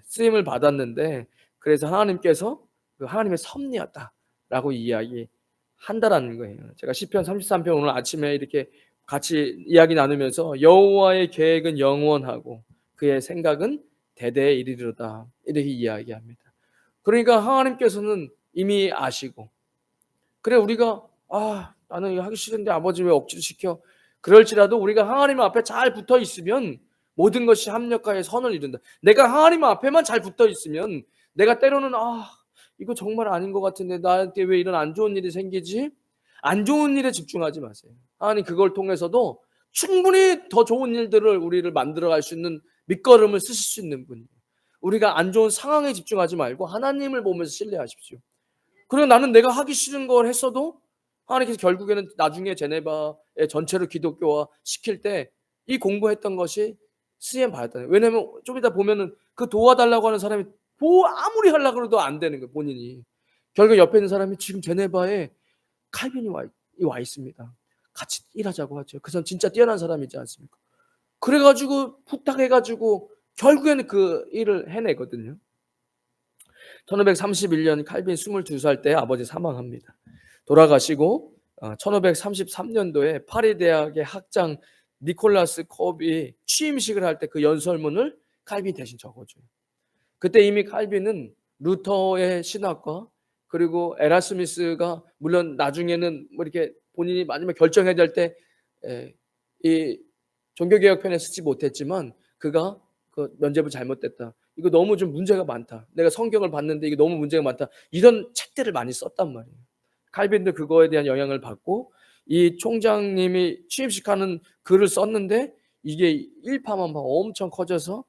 쓰임을 받았는데, 그래서 하나님께서 그 하나님의 섭리였다라고 이야기한다라는 거예요. 제가 시편 33편 오늘 아침에 이렇게 같이 이야기 나누면서 여호와의 계획은 영원하고 그의 생각은 대대에 이르리로다 이렇게 이야기합니다. 그러니까 하나님께서는 이미 아시고, 그래 우리가 나는 이거 하기 싫은데 아버지 왜 억지로 시켜? 그럴지라도 우리가 하나님 앞에 잘 붙어 있으면 모든 것이 합력하여 선을 이룬다. 내가 하나님 앞에만 잘 붙어 있으면, 내가 때로는 이거 정말 아닌 것 같은데 나한테 왜 이런 안 좋은 일이 생기지? 안 좋은 일에 집중하지 마세요. 하나님 그걸 통해서도 충분히 더 좋은 일들을 우리를 만들어갈 수 있는 밑거름을 쓰실 수 있는 분이에요. 우리가 안 좋은 상황에 집중하지 말고 하나님을 보면서 신뢰하십시오. 그리고 나는 내가 하기 싫은 걸 했어도 하나님께서 결국에는 나중에 제네바의 전체를 기독교화 시킬 때 이 공부했던 것이 쓰임 받았다는 거예요. 왜냐하면 좀 이따 보면은 그 도와달라고 하는 사람이 아무리 하려고 해도 안 되는 거예요, 본인이. 결국 옆에 있는 사람이 지금 제네바에 칼빈이 와 있습니다. 같이 일하자고 하죠. 그 사람 진짜 뛰어난 사람이지 않습니까? 그래가지고 부탁해가지고 결국에는 그 일을 해내거든요. 1531년 칼빈 22살 때 아버지 사망합니다. 돌아가시고 1533년도에 파리 대학의 학장 니콜라스 컵이 취임식을 할 때 그 연설문을 칼빈이 대신 적어줘요. 그때 이미 칼빈은 루터의 신학과 그리고 에라스미스가 물론 나중에는 뭐 이렇게 본인이 마지막 결정해야 될 때 이 종교개혁편에 쓰지 못했지만 그가 그 면죄부 잘못됐다. 이거 너무 좀 문제가 많다. 내가 성경을 봤는데 이게 너무 문제가 많다. 이런 책들을 많이 썼단 말이에요. 칼빈도 그거에 대한 영향을 받고 이 총장님이 취임식하는 글을 썼는데 이게 일파만파 엄청 커져서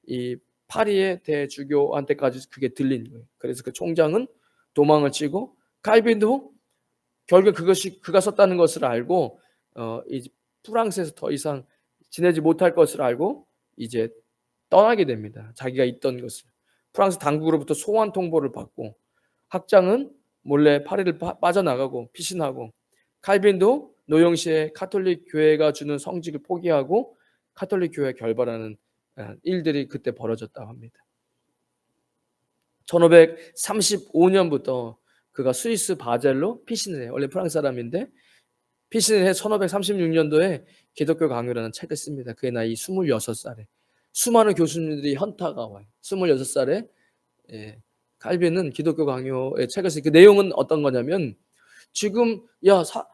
이 파리의 대주교한테까지 그게 들린 거예요. 그래서 그 총장은 도망을 치고 칼빈도 결국 그것이 그가 썼다는 것을 알고 이제 프랑스에서 더 이상 지내지 못할 것을 알고 이제 떠나게 됩니다. 자기가 있던 것을. 프랑스 당국으로부터 소환 통보를 받고 학장은 몰래 파리를 빠져나가고 피신하고 칼빈도 노영시의 카톨릭 교회가 주는 성직을 포기하고 카톨릭 교회 결발하는 일들이 그때 벌어졌다고 합니다. 1535년부터 그가 스위스 바젤로 피신을 해요. 원래 프랑스 사람인데 피신을 해 1536년도에 기독교 강요라는 책을 씁니다. 그의 나이 26살에. 수많은 교수님들이 현타가 와요. 26살에 칼빈은 기독교 강요의 책을 쓰고 그 내용은 어떤 거냐면 지금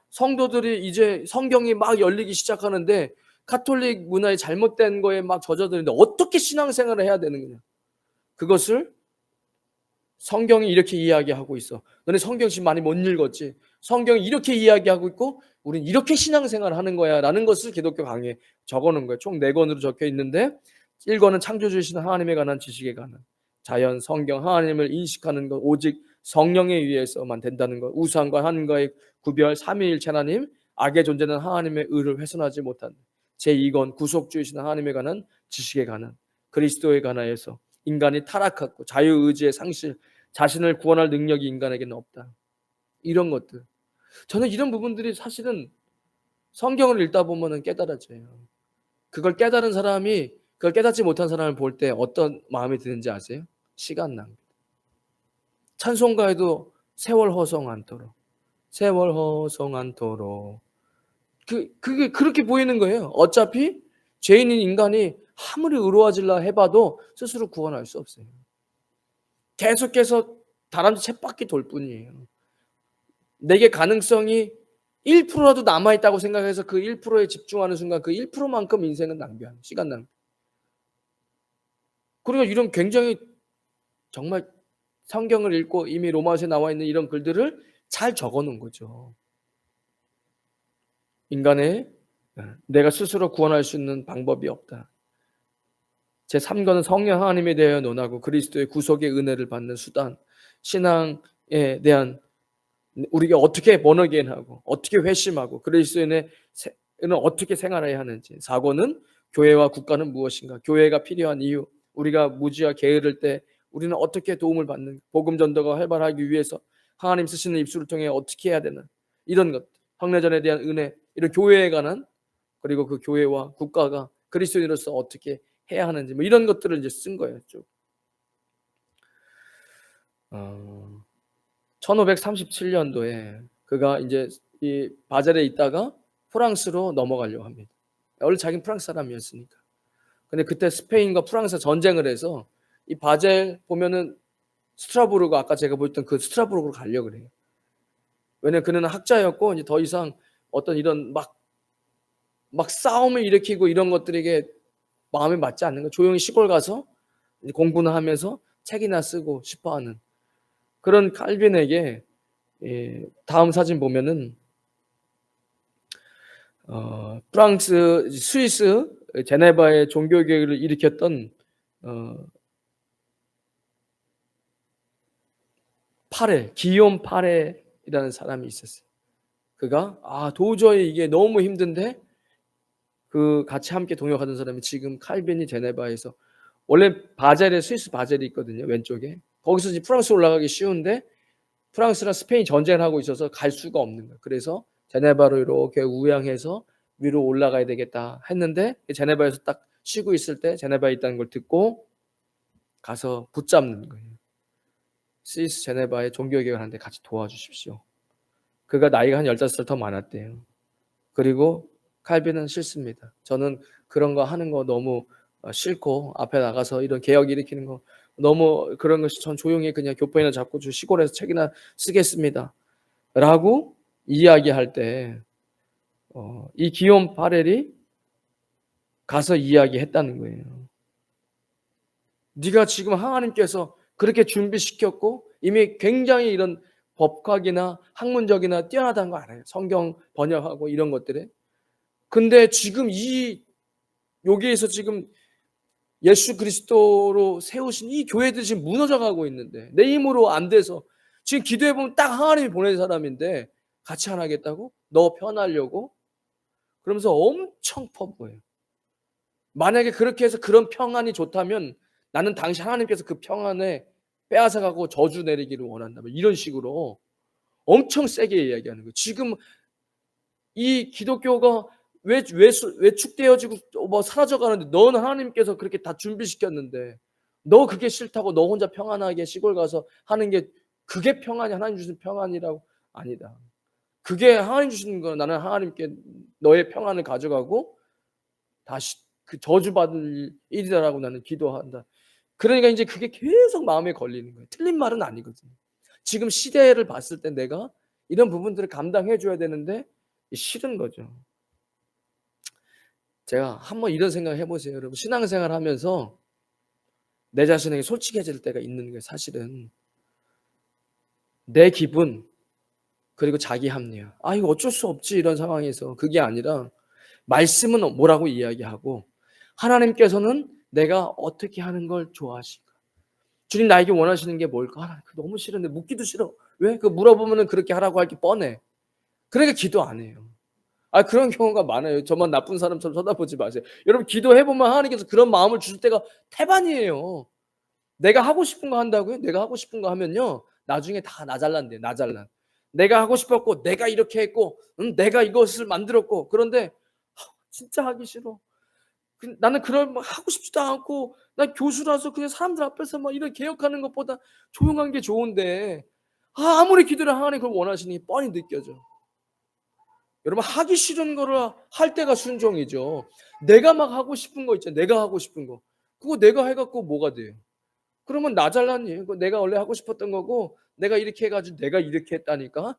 성도들이 이제 성경이 막 열리기 시작하는데 카톨릭 문화의 잘못된 거에 막 젖어드는데 어떻게 신앙생활을 해야 되는 거냐. 그것을 성경이 이렇게 이야기하고 있어. 너네 성경 지금 많이 못 읽었지? 성경이 이렇게 이야기하고 있고 우린 이렇게 신앙생활을 하는 거야 라는 것을 기독교 강의에 적어놓은 거예요. 총 4권으로 적혀 있는데 1권은 창조주이신 하나님에 관한 지식에 관한 자연, 성경, 하나님을 인식하는 것, 오직 성령에 의해서만 된다는 것, 우상과 하나님과의 구별, 삼위일체 하나님, 악의 존재는 하나님의 의를 훼손하지 못한다. 제2권 구속주이신 하나님에 관한 지식에 관한 그리스도에 관하여서 인간이 타락하고 자유의지의 상실, 자신을 구원할 능력이 인간에게는 없다. 이런 것들. 저는 이런 부분들이 사실은 성경을 읽다 보면 깨달아져요. 그걸 깨달은 사람이 그걸 깨닫지 못한 사람을 볼 때 어떤 마음이 드는지 아세요? 시간 낭비. 찬송가에도 세월 허송 않도록, 세월 허송 않도록. 그게 그렇게 보이는 거예요. 어차피 죄인인 인간이 아무리 의로워질라 해봐도 스스로 구원할 수 없어요. 계속해서 다람쥐 쳇바퀴 돌 뿐이에요. 내게 가능성이 1%라도 남아있다고 생각해서 그 1%에 집중하는 순간 그 1%만큼 인생은 낭비하는 시간 낭비. 그러니까 이런 굉장히 정말 성경을 읽고 이미 로마서에 나와 있는 이런 글들을 잘 적어놓은 거죠. 인간의 내가 스스로 구원할 수 있는 방법이 없다. 제3권은 성령 하나님에 대하여 논하고 그리스도의 구속의 은혜를 받는 수단, 신앙에 대한 우리가 어떻게 born-again하고 어떻게 회심하고 그리스도인은 어떻게 생활해야 하는지. 4권은 교회와 국가는 무엇인가, 교회가 필요한 이유, 우리가 무지와 게으를 때 우리는 어떻게 도움을 받는, 복음 전도가 활발하기 위해서 하나님 쓰시는 입술을 통해 어떻게 해야 되는, 이런 것, 황례전에 대한 은혜, 이런 교회에 관한, 그리고 그 교회와 국가가 그리스도인으로서 어떻게 해야 하는지, 뭐 이런 것들을 이제 쓴 거예요. 쭉. 1537년도에 그가 이제 이 바젤에 있다가 프랑스로 넘어가려고 합니다. 원래 자기는 프랑스 사람이었으니까. 근데 그때 스페인과 프랑스 전쟁을 해서 이 바젤 보면은 스트라스부르크, 아까 제가 보였던 그 스트라스부르크로 가려고 그래요. 왜냐면 그는 학자였고 이제 더 이상 어떤 이런 막 싸움을 일으키고 이런 것들에게 마음에 맞지 않는 거, 조용히 시골 가서 공부나 하면서 책이나 쓰고 싶어하는 그런 칼빈에게, 다음 사진 보면은 프랑스, 스위스 제네바의 종교개혁을 일으켰던 기욤 파레이라는 사람이 있었어요. 그가 도저히 이게 너무 힘든데 그 같이 함께 동역하던 사람이 지금 칼빈이 제네바에서, 원래 바젤에 스위스 바젤이 있거든요, 왼쪽에. 거기서 이제 프랑스 올라가기 쉬운데 프랑스랑 스페인 전쟁을 하고 있어서 갈 수가 없는 거예요. 그래서 제네바로 이렇게 우양해서 위로 올라가야 되겠다 했는데, 제네바에서 딱 쉬고 있을 때 제네바에 있다는 걸 듣고 가서 붙잡는 거예요. 스위스 제네바에 종교개혁을 하는데 같이 도와주십시오. 그가 나이가 한 15살 더 많았대요. 그리고 칼빈은 싫습니다. 저는 그런 거 하는 거 너무 싫고, 앞에 나가서 이런 개혁 일으키는 거 너무 그런 것이, 전 조용히 그냥 교포이나 잡고 시골에서 책이나 쓰겠습니다 라고 이야기할 때, 이 기욤 파렐이 가서 이야기했다는 거예요. 네가 지금 하나님께서 그렇게 준비시켰고 이미 굉장히 이런 법학이나 학문적이나 뛰어나다는 거 알아요. 성경 번역하고 이런 것들에. 근데 지금 여기에서 지금 예수 그리스도로 세우신 이 교회들이 지금 무너져가고 있는데, 내 힘으로 안 돼서 지금 기도해보면 딱 하나님이 보낸 사람인데 같이 안 하겠다고? 너 편하려고? 그러면서 엄청 퍼부어요. 만약에 그렇게 해서 그런 평안이 좋다면 나는 당시 하나님께서 그 평안에 빼앗아가고 저주 내리기를 원한다, 이런 식으로 엄청 세게 이야기하는 거예요. 지금 이 기독교가 왜축되어지고 사라져가는데, 너는 하나님께서 그렇게 다 준비시켰는데 너 그게 싫다고 너 혼자 평안하게 시골 가서 하는 게, 그게 평안이 하나님 주신 평안이라고? 아니다. 그게 하나님 주시는 거, 나는 하나님께 너의 평안을 가져가고 다시 그 저주받을 일이다라고 나는 기도한다. 그러니까 이제 그게 계속 마음에 걸리는 거예요. 틀린 말은 아니거든요. 지금 시대를 봤을 때 내가 이런 부분들을 감당해 줘야 되는데 싫은 거죠. 제가 한번 이런 생각 해보세요. 여러분, 신앙생활 하면서 내 자신에게 솔직해질 때가 있는 거예요. 사실은 내 기분, 그리고 자기 합리화, 이거 어쩔 수 없지 이런 상황에서, 그게 아니라 말씀은 뭐라고 이야기하고 하나님께서는 내가 어떻게 하는 걸 좋아하실까, 주님 나에게 원하시는 게 뭘까, 너무 싫은데, 묻기도 싫어. 왜? 물어보면은 그렇게 하라고 할 게 뻔해. 그러니까 기도 안 해요. 그런 경우가 많아요. 저만 나쁜 사람처럼 쳐다보지 마세요. 여러분, 기도해보면 하나님께서 그런 마음을 주실 때가 태반이에요. 내가 하고 싶은 거 한다고요? 내가 하고 싶은 거 하면요, 나중에 다 나 잘난대요. 나 잘난. 내가 하고 싶었고, 내가 이렇게 했고, 내가 이것을 만들었고, 그런데 진짜 하기 싫어. 나는 그런 하고 싶지도 않고, 난 교수라서 그냥 사람들 앞에서 이런 개혁하는 것보다 조용한 게 좋은데, 아무리 기도를 하나님 그걸 원하시니 뻔히 느껴져. 여러분, 하기 싫은 거를 할 때가 순종이죠. 내가 막 하고 싶은 거 있잖아요. 내가 하고 싶은 거. 그거 내가 해갖고 뭐가 돼요? 그러면 나 잘났니? 그거 내가 원래 하고 싶었던 거고, 내가 이렇게 해가지고 내가 이렇게 했다니까?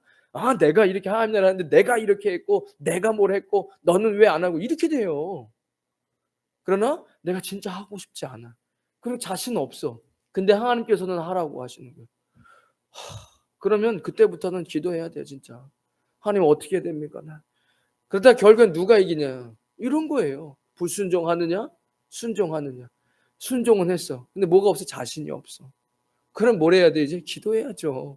내가 이렇게 하나님 나라 하는데 내가 이렇게 했고, 내가 뭘 했고, 너는 왜 안 하고, 이렇게 돼요. 그러나 내가 진짜 하고 싶지 않아. 그리고 자신 없어. 근데 하나님께서는 하라고 하시는 거예요. 그러면 그때부터는 기도해야 돼요, 진짜. 하나님 어떻게 해야 됩니까? 그러다 결국엔 누가 이기냐? 이런 거예요. 불순종하느냐? 순종하느냐? 순종은 했어. 근데 뭐가 없어? 자신이 없어. 그럼 뭘 해야 되지? 기도해야죠.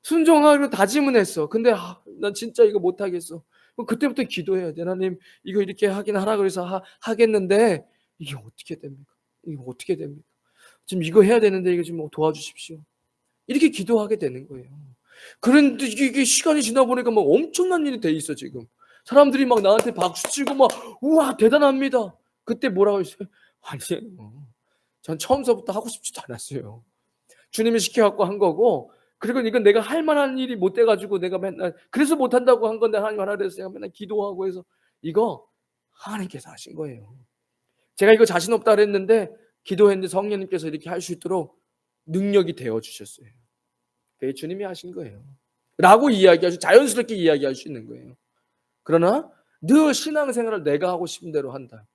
순종하기로 다짐은 했어. 근데 난 진짜 이거 못 하겠어. 그럼 그때부터 기도해야 돼. 하나님 이거 이렇게 하긴 하라 그래서 하겠는데 이게 어떻게 됩니까? 이게 어떻게 됩니까? 지금 이거 해야 되는데 이거 좀 도와주십시오. 이렇게 기도하게 되는 거예요. 그런데 이게 시간이 지나 보니까 막 엄청난 일이 돼 있어 지금. 사람들이 막 나한테 박수 치고 막 우와 대단합니다. 그때 뭐라고 했어요? 아니에요. 전 처음서부터 하고 싶지도 않았어요. 주님이 시켜 갖고 한 거고, 그리고 이건 내가 할 만한 일이 못 돼 가지고 내가 맨날 그래서 못 한다고 한 건데 하나님 하라 그래서 제가 맨날 기도하고 해서 이거 하나님께서 하신 거예요. 제가 이거 자신 없다 그랬는데 기도했는데 성령님께서 이렇게 할 수 있도록 능력이 되어 주셨어요. 그게 주님이 하신 거예요. 라고 이야기하시 자연스럽게 이야기할 수 있는 거예요. 그러나 늘 신앙생활을 내가 하고 싶은 대로 한다.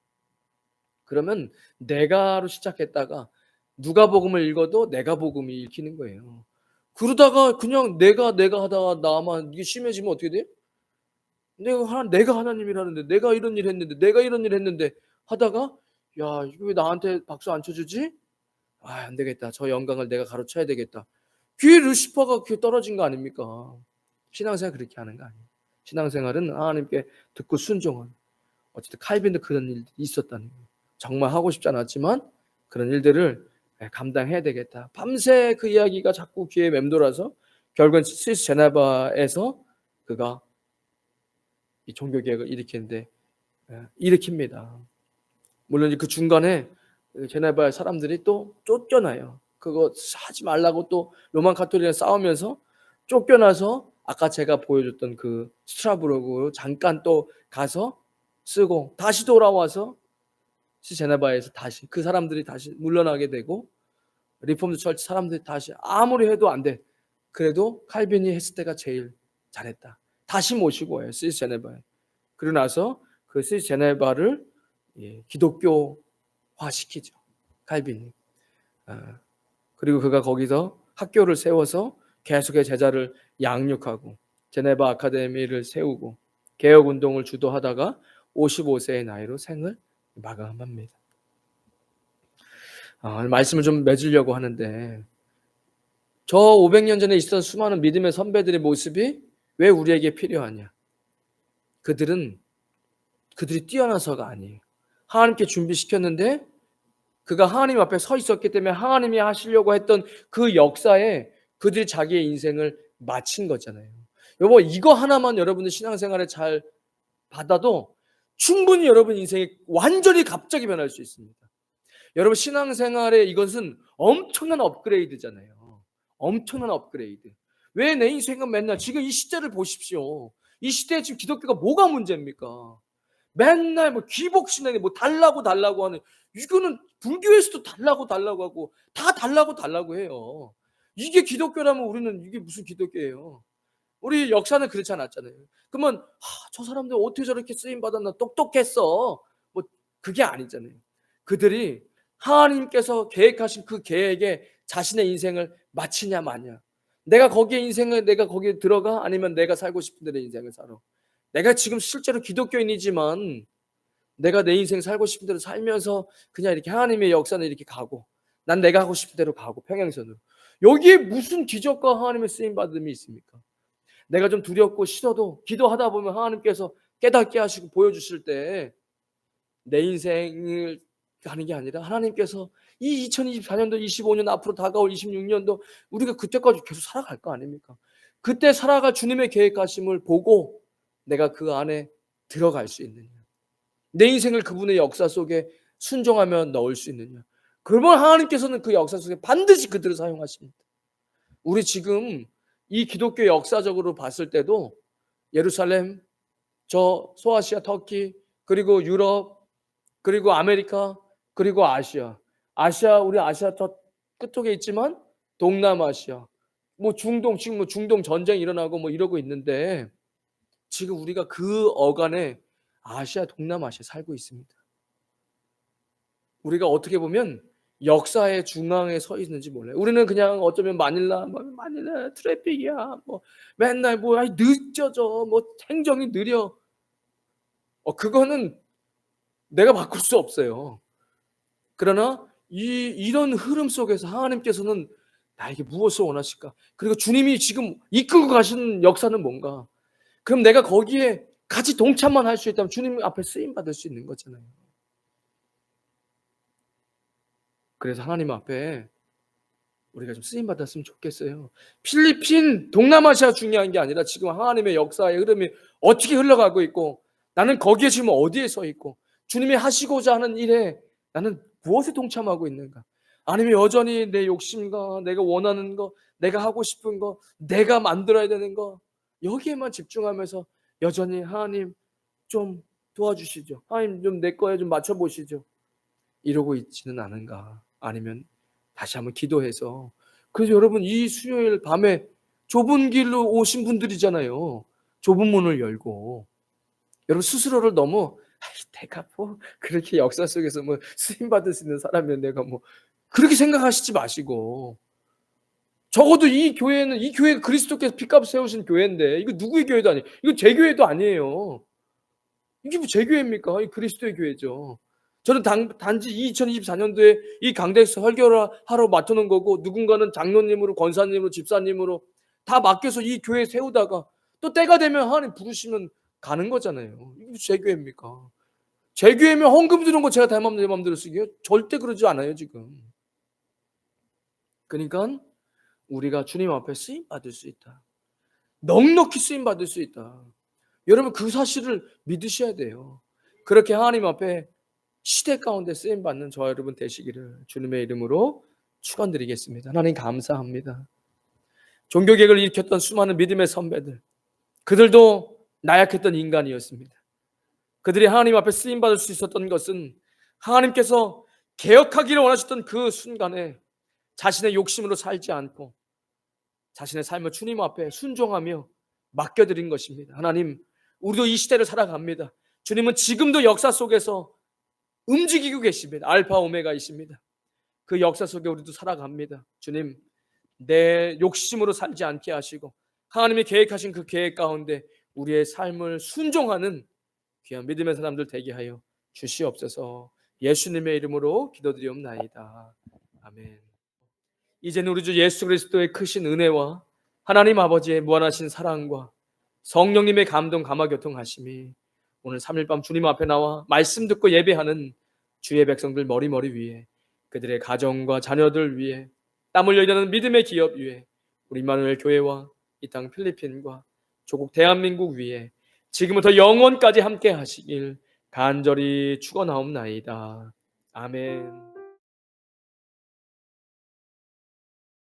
그러면 내가로 시작했다가 누가복음을 읽어도 내가 복음이 읽히는 거예요. 그러다가 그냥 내가 하다가 나만 이게 심해지면 어떻게 돼? 내가 하나님이라는데 내가 이런 일 했는데 내가 이런 일 했는데 하다가 야 이거 왜 나한테 박수 안 쳐주지? 안 되겠다. 저 영광을 내가 가로쳐야 되겠다. 귀에 루시퍼가 귀에 떨어진 거 아닙니까? 신앙생활 그렇게 하는 거 아니에요. 신앙생활은 하나님께 듣고 순종하는. 어쨌든 칼빈도 그런 일이 있었다는 거예요. 정말 하고 싶지 않았지만 그런 일들을 감당해야 되겠다. 밤새 그 이야기가 자꾸 귀에 맴돌아서 결국은 스위스 제네바에서 그가 이 종교개혁을 일으킵니다. 물론 그 중간에 제네바의 사람들이 또 쫓겨나요. 그거 하지 말라고 또 로만 가톨릭이랑 싸우면서 쫓겨나서 아까 제가 보여줬던 그 스트라스부르크로 잠깐 또 가서 쓰고 다시 돌아와서 제네바에서 다시 그 사람들이 다시 물러나게 되고 리폼드 철치 사람들이 다시 아무리 해도 안 돼. 그래도 칼빈이 했을 때가 제일 잘했다. 다시 모시고 와요. 스위스 제네바에. 그러고 나서 그 스위스 제네바를 기독교화시키죠. 칼빈이. 그리고 그가 거기서 학교를 세워서 계속해서 제자를 양육하고 제네바 아카데미를 세우고 개혁운동을 주도하다가 55세의 나이로 생을 마감합니다. 말씀을 좀 맺으려고 하는데 저 500년 전에 있었던 수많은 믿음의 선배들의 모습이 왜 우리에게 필요하냐? 그들이 뛰어나서가 아니에요. 하나님께 준비시켰는데 그가 하나님 앞에 서 있었기 때문에 하나님이 하시려고 했던 그 역사에 그들이 자기의 인생을 마친 거잖아요. 여보 이거 하나만 여러분들 신앙생활에 잘 받아도 충분히 여러분 인생이 완전히 갑자기 변할 수 있습니다. 여러분 신앙생활의 이것은 엄청난 업그레이드잖아요. 엄청난 업그레이드. 왜 내 인생은 맨날 지금 이 시대를 보십시오. 이 시대에 지금 기독교가 뭐가 문제입니까? 맨날 뭐 귀복신앙에 뭐 달라고 하는 이거는 불교에서도 달라고 하고 다 달라고 해요. 이게 기독교라면 우리는 이게 무슨 기독교예요? 우리 역사는 그렇지 않았잖아요. 그러면 저 사람들 어떻게 저렇게 쓰임 받았나 똑똑했어. 뭐 그게 아니잖아요. 그들이 하나님께서 계획하신 그 계획에 자신의 인생을 마치냐 마냐. 내가 거기에 들어가 아니면 내가 살고 싶은 대로 인생을 살아. 내가 지금 실제로 기독교인이지만 내가 내 인생 살고 싶은 대로 살면서 그냥 이렇게 하나님의 역사는 이렇게 가고 난 내가 하고 싶은 대로 가고 평행선으로. 여기에 무슨 기적과 하나님의 쓰임 받음이 있습니까? 내가 좀 두렵고 싫어도 기도하다 보면 하나님께서 깨닫게 하시고 보여주실 때 내 인생을 가는 게 아니라 하나님께서 이 2024년도 25년 앞으로 다가올 26년도 우리가 그때까지 계속 살아갈 거 아닙니까? 그때 살아갈 주님의 계획하심을 보고 내가 그 안에 들어갈 수 있느냐. 내 인생을 그분의 역사 속에 순종하며 넣을 수 있느냐. 그러면 하나님께서는 그 역사 속에 반드시 그들을 사용하십니다. 우리 지금 이 기독교 역사적으로 봤을 때도 예루살렘, 저 소아시아 터키, 그리고 유럽, 그리고 아메리카, 그리고 우리 아시아 더 끝쪽에 있지만 동남아시아, 뭐 중동, 지금 뭐 중동 전쟁이 일어나고 뭐 이러고 있는데 지금 우리가 그 어간에 아시아, 동남아시아에 살고 있습니다. 우리가 어떻게 보면 역사의 중앙에 서 있는지 몰라요. 우리는 그냥 어쩌면 마닐라 트래픽이야. 뭐 맨날 뭐 늦어져. 뭐 행정이 느려. 그거는 내가 바꿀 수 없어요. 그러나 이런 흐름 속에서 하나님께서는 나에게 무엇을 원하실까? 그리고 주님이 지금 이끌고 가시는 역사는 뭔가? 그럼 내가 거기에 같이 동참만 할 수 있다면 주님 앞에 쓰임 받을 수 있는 거잖아요. 그래서 하나님 앞에 우리가 좀 쓰임 받았으면 좋겠어요. 필리핀, 동남아시아 중요한 게 아니라 지금 하나님의 역사의 흐름이 어떻게 흘러가고 있고 나는 거기에 지금 어디에 서 있고 주님이 하시고자 하는 일에 나는 무엇에 동참하고 있는가? 아니면 여전히 내 욕심과 내가 원하는 거, 내가 하고 싶은 거, 내가 만들어야 되는 거 여기에만 집중하면서 여전히 하나님 좀 도와주시죠. 하나님 좀 내 거에 좀 맞춰보시죠. 이러고 있지는 않은가? 아니면 다시 한번 기도해서 그래서 여러분 이 수요일 밤에 좁은 길로 오신 분들이잖아요. 좁은 문을 열고 여러분 스스로를 너무 내가 뭐 그렇게 역사 속에서 뭐 쓰임 받을 수 있는 사람이면 내가 뭐 그렇게 생각하시지 마시고 적어도 이 교회는 이 교회가 그리스도께서 핏값 세우신 교회인데 이거 누구의 교회도 아니에요. 이거 제 교회도 아니에요. 이게 뭐 제 교회입니까? 이 그리스도의 교회죠. 저는 단지 2024년도에 이 강대에서 설교를 하러 맡아놓은 거고 누군가는 장로님으로 권사님으로 집사님으로 다 맡겨서 이 교회 세우다가 또 때가 되면 하나님 부르시면 가는 거잖아요. 이게 제 교회입니까? 제 교회면 헌금 드는 거 제가 내 맘대로 쓰게요? 절대 그러지 않아요 지금. 그러니까 우리가 주님 앞에 쓰임 받을 수 있다. 넉넉히 쓰임 받을 수 있다. 여러분 그 사실을 믿으셔야 돼요. 그렇게 하나님 앞에 시대 가운데 쓰임 받는 저와 여러분 되시기를 주님의 이름으로 축원드리겠습니다. 하나님 감사합니다. 종교개혁을 일으켰던 수많은 믿음의 선배들, 그들도 나약했던 인간이었습니다. 그들이 하나님 앞에 쓰임 받을 수 있었던 것은 하나님께서 개혁하기를 원하셨던 그 순간에 자신의 욕심으로 살지 않고 자신의 삶을 주님 앞에 순종하며 맡겨드린 것입니다. 하나님, 우리도 이 시대를 살아갑니다. 주님은 지금도 역사 속에서 움직이고 계십니다. 알파 오메가이십니다. 그 역사 속에 우리도 살아갑니다. 주님, 내 욕심으로 살지 않게 하시고 하나님이 계획하신 그 계획 가운데 우리의 삶을 순종하는 귀한 믿음의 사람들 되게 하여 주시옵소서. 예수님의 이름으로 기도드리옵나이다. 아멘. 이제는 우리 주 예수 그리스도의 크신 은혜와 하나님 아버지의 무한하신 사랑과 성령님의 감동 감화 교통하심이 오늘 3일 밤 주님 앞에 나와 말씀 듣고 예배하는 주의 백성들 머리 위에 그들의 가정과 자녀들 위에 땀 흘려 일하는 믿음의 기업 위에 우리 임마누엘 교회와 이 땅 필리핀과 조국 대한민국 위에 지금부터 영원까지 함께 하시길 간절히 축원하옵나이다. 아멘.